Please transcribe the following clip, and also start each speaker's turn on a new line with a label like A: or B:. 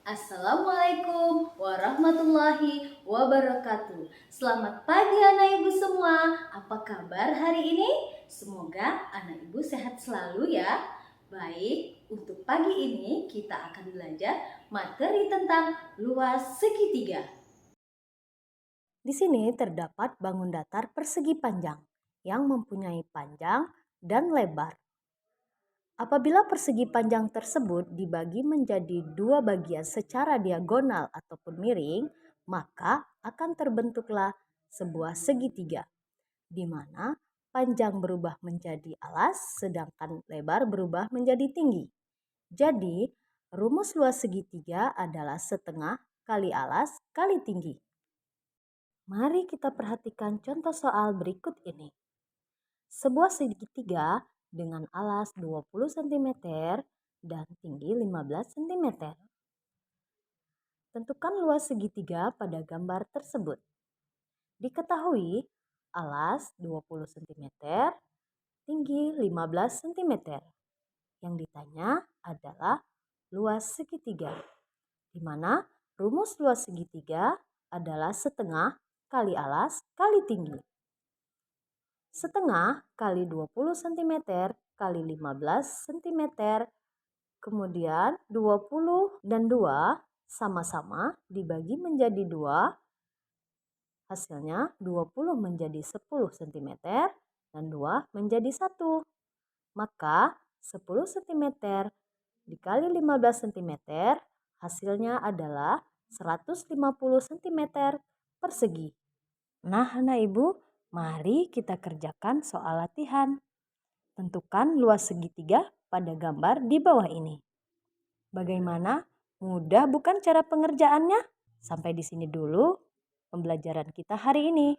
A: Assalamualaikum warahmatullahi wabarakatuh. Selamat pagi anak ibu semua. Apa kabar hari ini? Semoga anak ibu sehat selalu ya. Baik, untuk pagi ini kita akan belajar materi tentang luas segitiga. Di sini terdapat bangun datar persegi panjang yang mempunyai panjang dan lebar. Apabila persegi panjang tersebut dibagi menjadi dua bagian secara diagonal ataupun miring, maka akan terbentuklah sebuah segitiga, di mana panjang berubah menjadi alas, sedangkan lebar berubah menjadi tinggi. Jadi, rumus luas segitiga adalah setengah kali alas kali tinggi. Mari kita perhatikan contoh soal berikut ini. Sebuah segitiga dengan alas 20 cm dan tinggi 15 cm. Tentukan luas segitiga pada gambar tersebut. Diketahui alas 20 cm, tinggi 15 cm. Yang ditanya adalah luas segitiga, di mana rumus luas segitiga adalah setengah kali alas kali tinggi. Setengah kali 20 cm kali 15 cm, kemudian 20 dan 2 sama-sama dibagi menjadi 2, hasilnya 20 menjadi 10 cm dan 2 menjadi 1. Maka 10 cm dikali 15 cm hasilnya adalah 150 cm persegi. Nah, anak ibu, mari kita kerjakan soal latihan. Tentukan luas segitiga pada gambar di bawah ini. Bagaimana? Mudah bukan cara pengerjaannya? Sampai di sini dulu pembelajaran kita hari ini.